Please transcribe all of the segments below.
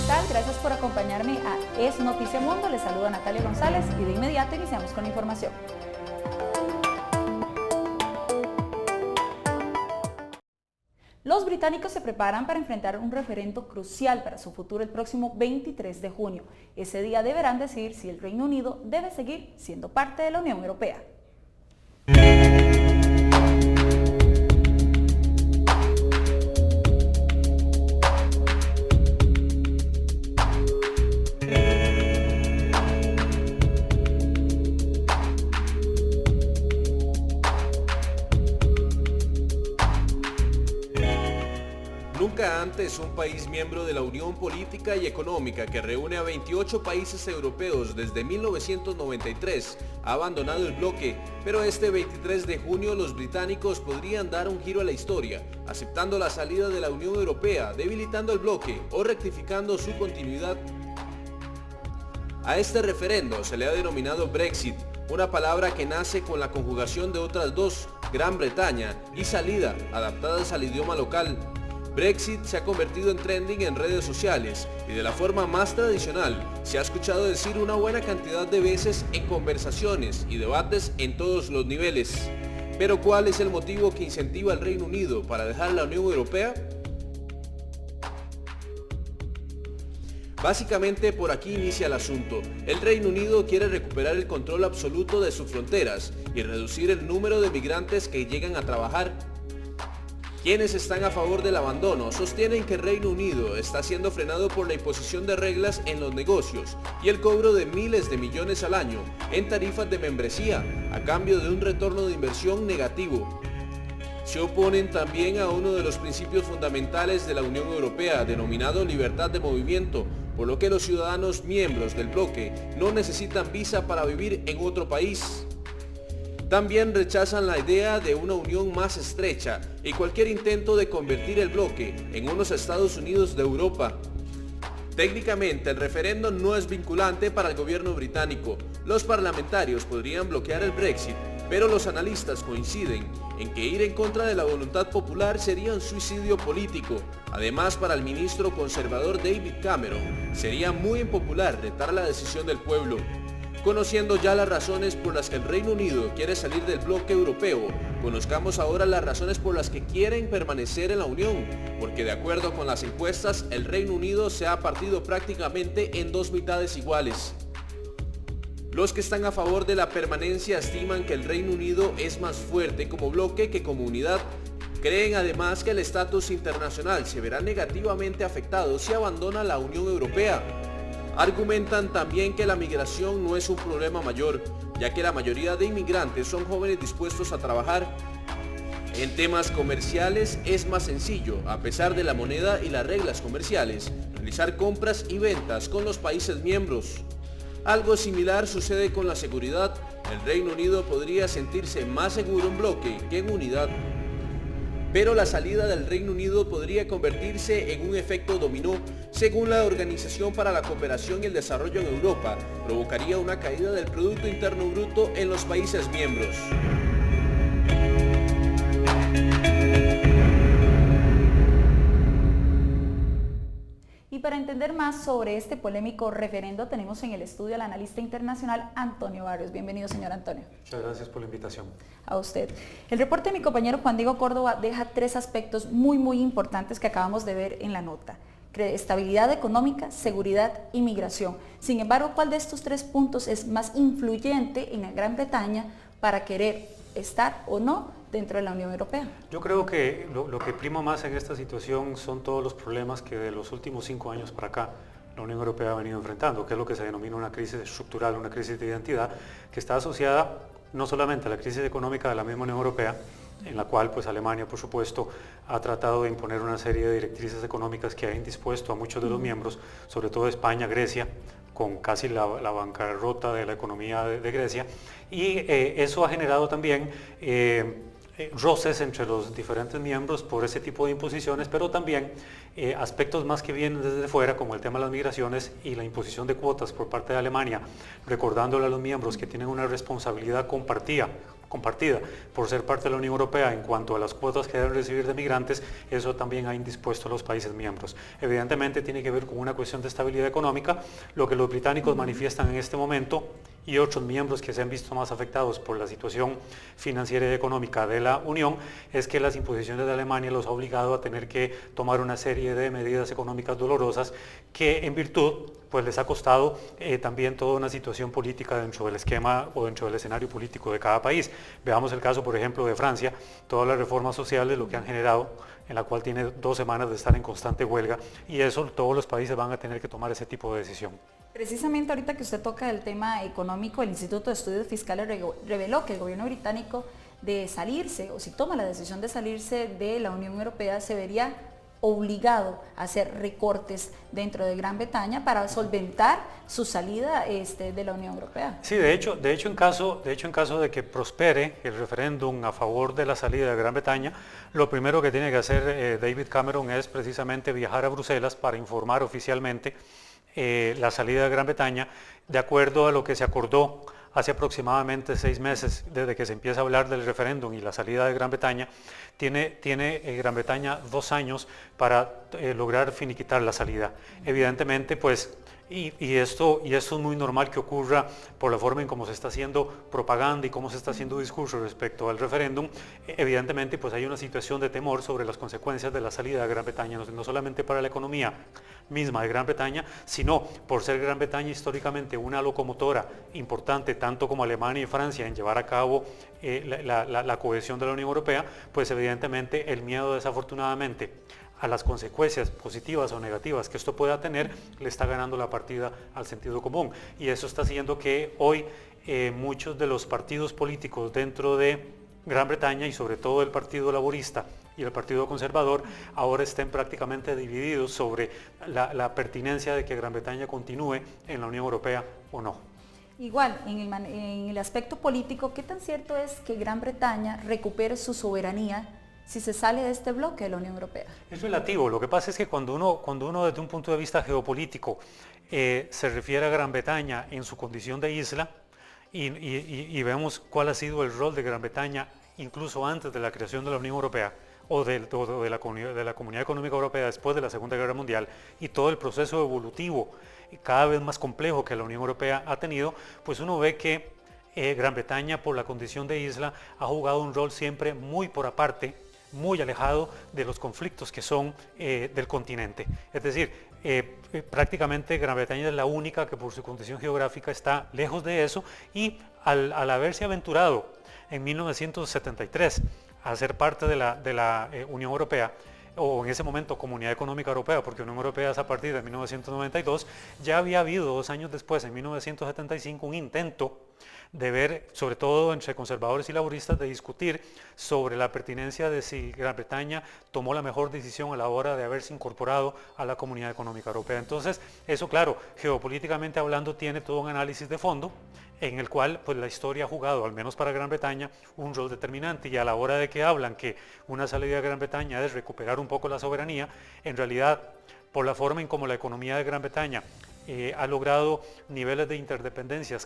tal? Gracias por acompañarme a Es Noticia Mundo. Les saluda Natalia González y de inmediato iniciamos con la información. Los británicos se preparan para enfrentar un referendo crucial para su futuro el próximo 23 de junio. Ese día deberán decidir si el Reino Unido debe seguir siendo parte de la Unión Europea. Nunca antes un país miembro de la Unión Política y Económica que reúne a 28 países europeos desde 1993 ha abandonado el bloque, pero este 23 de junio los británicos podrían dar un giro a la historia, aceptando la salida de la Unión Europea, debilitando el bloque o rectificando su continuidad. A este referendo se le ha denominado Brexit, una palabra que nace con la conjugación de otras dos, Gran Bretaña y salida, adaptadas al idioma local. Brexit se ha convertido en trending en redes sociales y de la forma más tradicional se ha escuchado decir una buena cantidad de veces en conversaciones y debates en todos los niveles. Pero ¿cuál es el motivo que incentiva al Reino Unido para dejar la Unión Europea? Básicamente por aquí inicia el asunto. El Reino Unido quiere recuperar el control absoluto de sus fronteras y reducir el número de migrantes que llegan a trabajar. Quienes están a favor del abandono sostienen que el Reino Unido está siendo frenado por la imposición de reglas en los negocios y el cobro de miles de millones al año en tarifas de membresía a cambio de un retorno de inversión negativo. Se oponen también a uno de los principios fundamentales de la Unión Europea, denominado libertad de movimiento, por lo que los ciudadanos miembros del bloque no necesitan visa para vivir en otro país. También rechazan la idea de una unión más estrecha y cualquier intento de convertir el bloque en unos Estados Unidos de Europa. Técnicamente el referendo no es vinculante para el gobierno británico. Los parlamentarios podrían bloquear el Brexit, pero los analistas coinciden en que ir en contra de la voluntad popular sería un suicidio político. Además, para el ministro conservador David Cameron, sería muy impopular retar la decisión del pueblo. Conociendo ya las razones por las que el Reino Unido quiere salir del bloque europeo, conozcamos ahora las razones por las que quieren permanecer en la Unión, porque de acuerdo con las encuestas, el Reino Unido se ha partido prácticamente en dos mitades iguales. Los que están a favor de la permanencia estiman que el Reino Unido es más fuerte como bloque que como unidad. Creen además que el estatus internacional se verá negativamente afectado si abandona la Unión Europea. Argumentan también que la migración no es un problema mayor, ya que la mayoría de inmigrantes son jóvenes dispuestos a trabajar. En temas comerciales es más sencillo, a pesar de la moneda y las reglas comerciales, realizar compras y ventas con los países miembros. Algo similar sucede con la seguridad. El Reino Unido podría sentirse más seguro en bloque que en unidad. Pero la salida del Reino Unido podría convertirse en un efecto dominó. Según la Organización para la Cooperación y el Desarrollo en Europa, provocaría una caída del Producto Interno Bruto en los países miembros. Y para entender más sobre este polémico referendo, tenemos en el estudio al analista internacional Antonio Barrios. Bienvenido, señor Antonio. Muchas gracias por la invitación. A usted. El reporte de mi compañero Juan Diego Córdoba deja tres aspectos muy importantes que acabamos de ver en la nota. Estabilidad económica, seguridad y migración. Sin embargo, ¿cuál de estos tres puntos es más influyente en la Gran Bretaña para querer estar o no dentro de la Unión Europea? Yo creo que lo que prima más en esta situación son todos los problemas que de los últimos 5 años para acá la Unión Europea ha venido enfrentando, que es lo que se denomina una crisis estructural, una crisis de identidad, que está asociada no solamente a la crisis económica de la misma Unión Europea, en la cual pues Alemania por supuesto ha tratado de imponer una serie de directrices económicas que ha indispuesto a muchos de los miembros, sobre todo España, Grecia, con casi la bancarrota de la economía de Grecia, y eso ha generado también roces entre los diferentes miembros por ese tipo de imposiciones, pero también aspectos más que vienen desde fuera, como el tema de las migraciones y la imposición de cuotas por parte de Alemania, recordándole a los miembros que tienen una responsabilidad compartida por ser parte de la Unión Europea en cuanto a las cuotas que deben recibir de migrantes. Eso también ha indispuesto a los países miembros. Evidentemente tiene que ver con una cuestión de estabilidad económica, lo que los británicos manifiestan en este momento y otros miembros que se han visto más afectados por la situación financiera y económica de la Unión, es que las imposiciones de Alemania los ha obligado a tener que tomar una serie de medidas económicas dolorosas que en virtud pues les ha costado también toda una situación política dentro del esquema o dentro del escenario político de cada país. Veamos el caso, por ejemplo, de Francia, todas las reformas sociales, lo que han generado, en la cual tiene 2 semanas de estar en constante huelga, y eso todos los países van a tener que tomar ese tipo de decisión. Precisamente ahorita que usted toca el tema económico, el Instituto de Estudios Fiscales reveló que el gobierno británico, de salirse, o si toma la decisión de salirse de la Unión Europea, se vería obligado a hacer recortes dentro de Gran Bretaña para solventar su salida de la Unión Europea. Sí, de hecho en caso de que prospere el referéndum a favor de la salida de Gran Bretaña, lo primero que tiene que hacer David Cameron es precisamente viajar a Bruselas para informar oficialmente la salida de Gran Bretaña, de acuerdo a lo que se acordó hace aproximadamente 6 meses desde que se empieza a hablar del referéndum y la salida de Gran Bretaña. Tiene Gran Bretaña 2 años para lograr finiquitar la salida. Evidentemente, pues, y esto es muy normal que ocurra por la forma en cómo se está haciendo propaganda y cómo se está haciendo discurso respecto al referéndum. Evidentemente, pues hay una situación de temor sobre las consecuencias de la salida de Gran Bretaña, no solamente para la economía misma de Gran Bretaña, sino por ser Gran Bretaña históricamente una locomotora importante, tanto como Alemania y Francia, en llevar a cabo la cohesión de la Unión Europea, pues evidentemente el miedo, desafortunadamente, a las consecuencias positivas o negativas que esto pueda tener, le está ganando la partida al sentido común. Y eso está haciendo que hoy muchos de los partidos políticos dentro de Gran Bretaña, y sobre todo el Partido Laborista y el Partido Conservador, ahora estén prácticamente divididos sobre la pertinencia de que Gran Bretaña continúe en la Unión Europea o no. Igual, en el aspecto político, ¿qué tan cierto es que Gran Bretaña recupere su soberanía si se sale de este bloque de la Unión Europea? Es relativo. Lo que pasa es que cuando uno desde un punto de vista geopolítico se refiere a Gran Bretaña en su condición de isla y vemos cuál ha sido el rol de Gran Bretaña incluso antes de la creación de la Unión Europea o de la Comunidad Económica Europea después de la Segunda Guerra Mundial, y todo el proceso evolutivo cada vez más complejo que la Unión Europea ha tenido, pues uno ve que Gran Bretaña, por la condición de isla, ha jugado un rol siempre muy por aparte, muy alejado de los conflictos que son del continente. Es decir, prácticamente Gran Bretaña es la única que por su condición geográfica está lejos de eso, y al haberse aventurado en 1973 a ser parte de la Unión Europea, o en ese momento Comunidad Económica Europea, porque Unión Europea es a partir de 1992, ya había habido 2 años después, en 1975, un intento de ver, sobre todo entre conservadores y laboristas, de discutir sobre la pertinencia de si Gran Bretaña tomó la mejor decisión a la hora de haberse incorporado a la Comunidad Económica Europea. Entonces, eso, claro, geopolíticamente hablando, tiene todo un análisis de fondo en el cual pues la historia ha jugado, al menos para Gran Bretaña, un rol determinante, y a la hora de que hablan que una salida de Gran Bretaña es recuperar un poco la soberanía, en realidad, por la forma en cómo la economía de Gran Bretaña ha logrado niveles de interdependencia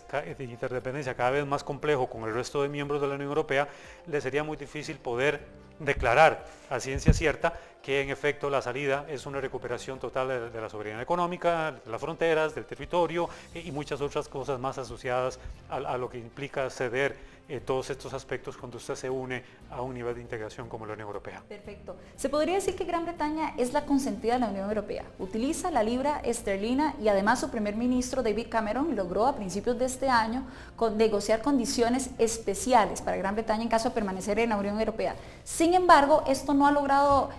cada vez más complejo con el resto de miembros de la Unión Europea, le sería muy difícil poder declarar a ciencia cierta que en efecto la salida es una recuperación total de la soberanía económica, de las fronteras, del territorio y muchas otras cosas más asociadas a lo que implica ceder todos estos aspectos cuando usted se une a un nivel de integración como la Unión Europea. Perfecto. Se podría decir que Gran Bretaña es la consentida de la Unión Europea. Utiliza la libra esterlina y además su primer ministro David Cameron logró a principios de este año negociar condiciones especiales para Gran Bretaña en caso de permanecer en la Unión Europea. Sin embargo, esto no ha logrado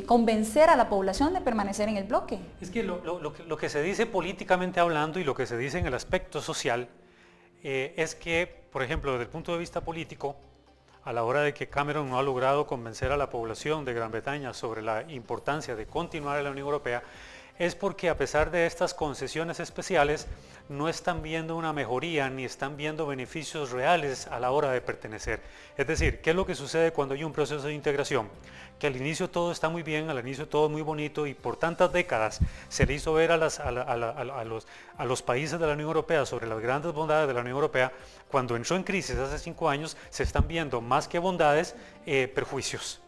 convencer a la población de permanecer en el bloque. Es que lo que se dice políticamente hablando y lo que se dice en el aspecto social es que, por ejemplo, desde el punto de vista político, a la hora de que Cameron no ha logrado convencer a la población de Gran Bretaña sobre la importancia de continuar en la Unión Europea, es porque a pesar de estas concesiones especiales, no están viendo una mejoría ni están viendo beneficios reales a la hora de pertenecer. Es decir, ¿qué es lo que sucede cuando hay un proceso de integración? Que al inicio todo está muy bien, al inicio todo muy bonito y por tantas décadas se le hizo ver a los países de la Unión Europea sobre las grandes bondades de la Unión Europea. Cuando entró en crisis hace 5 años se están viendo más que bondades, perjuicios.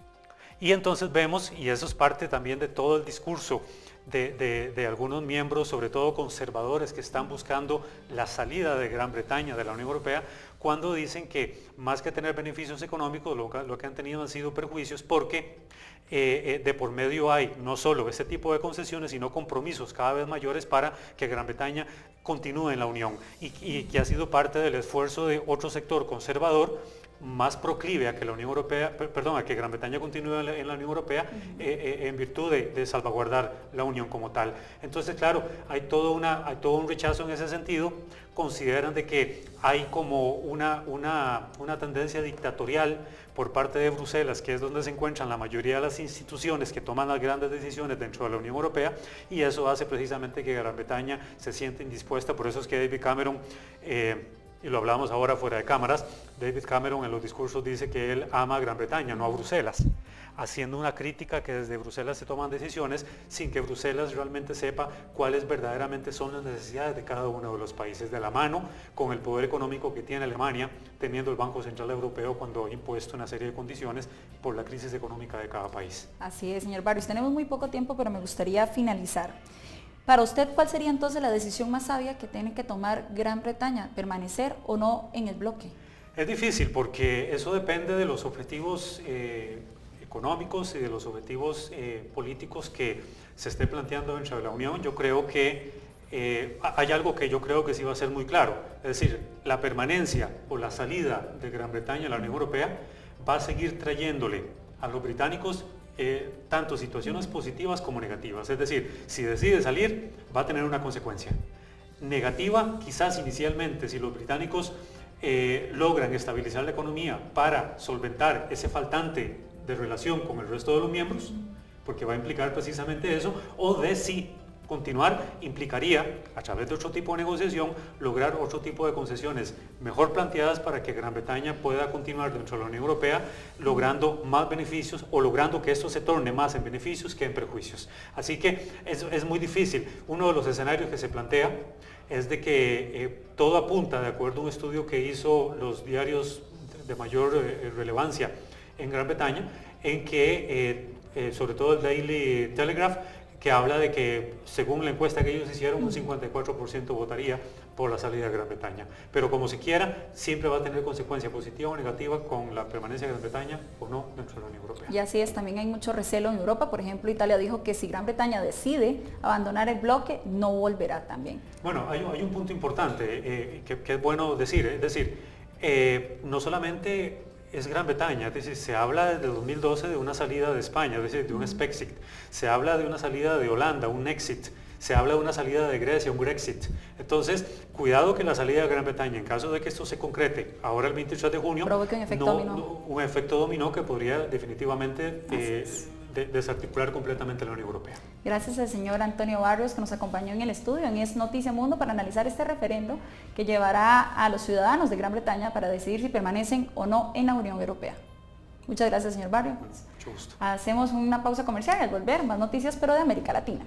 Y entonces vemos, y eso es parte también de todo el discurso de algunos miembros, sobre todo conservadores, que están buscando la salida de Gran Bretaña de la Unión Europea, cuando dicen que más que tener beneficios económicos, lo que han tenido han sido perjuicios, porque de por medio hay no solo ese tipo de concesiones, sino compromisos cada vez mayores para que Gran Bretaña continúe en la Unión, y que ha sido parte del esfuerzo de otro sector conservador más proclive a que la Unión Europea, a que Gran Bretaña continúe en la Unión Europea, en virtud de salvaguardar la Unión como tal. Entonces, claro, hay todo un rechazo en ese sentido. Consideran de que hay como una tendencia dictatorial por parte de Bruselas, que es donde se encuentran la mayoría de las instituciones que toman las grandes decisiones dentro de la Unión Europea, y eso hace precisamente que Gran Bretaña se siente indispuesta. Por eso es que David Cameron, y lo hablamos ahora fuera de cámaras, David Cameron en los discursos dice que él ama a Gran Bretaña, no a Bruselas, haciendo una crítica que desde Bruselas se toman decisiones sin que Bruselas realmente sepa cuáles verdaderamente son las necesidades de cada uno de los países, de la mano con el poder económico que tiene Alemania, teniendo el Banco Central Europeo cuando ha impuesto una serie de condiciones por la crisis económica de cada país. Así es, señor Barrios. Tenemos muy poco tiempo, pero me gustaría finalizar. Para usted, ¿cuál sería entonces la decisión más sabia que tiene que tomar Gran Bretaña? ¿Permanecer o no en el bloque? Es difícil porque eso depende de los objetivos económicos y de los objetivos políticos que se esté planteando dentro de la Unión. Yo creo que hay algo que yo creo que sí va a ser muy claro, es decir, la permanencia o la salida de Gran Bretaña a la Unión Europea va a seguir trayéndole a los británicos tanto situaciones positivas como negativas. Es decir, si decide salir, va a tener una consecuencia negativa, quizás inicialmente, si los británicos logran estabilizar la economía para solventar ese faltante de relación con el resto de los miembros, porque va a implicar precisamente eso, o de si continuar implicaría, a través de otro tipo de negociación, lograr otro tipo de concesiones mejor planteadas para que Gran Bretaña pueda continuar dentro de la Unión Europea, logrando más beneficios o logrando que esto se torne más en beneficios que en perjuicios. Así que es muy difícil. Uno de los escenarios que se plantea es de que todo apunta, de acuerdo a un estudio que hizo los diarios de mayor relevancia en Gran Bretaña, en que sobre todo el Daily Telegraph, que habla de que, según la encuesta que ellos hicieron, un 54% votaría por la salida de Gran Bretaña. Pero como se quiera, siempre va a tener consecuencia positiva o negativa con la permanencia de Gran Bretaña o no dentro de la Unión Europea. Y así es, también hay mucho recelo en Europa. Por ejemplo, Italia dijo que si Gran Bretaña decide abandonar el bloque, no volverá también. Bueno, hay un punto importante que es bueno decir, es decir, no solamente es Gran Bretaña, es decir, se habla desde 2012 de una salida de España, es decir, de un Spexit, se habla de una salida de Holanda, un Exit, se habla de una salida de Grecia, un Grexit. Entonces, cuidado que la salida de Gran Bretaña, en caso de que esto se concrete ahora el 23 de junio, provoque un efecto dominó. Un efecto dominó que podría definitivamente desarticular completamente la Unión Europea. Gracias al señor Antonio Barrios, que nos acompañó en el estudio en Es Noticia Mundo para analizar este referendo que llevará a los ciudadanos de Gran Bretaña para decidir si permanecen o no en la Unión Europea. Muchas gracias, señor Barrios. Mucho gusto. Hacemos una pausa comercial y al volver más noticias, pero de América Latina.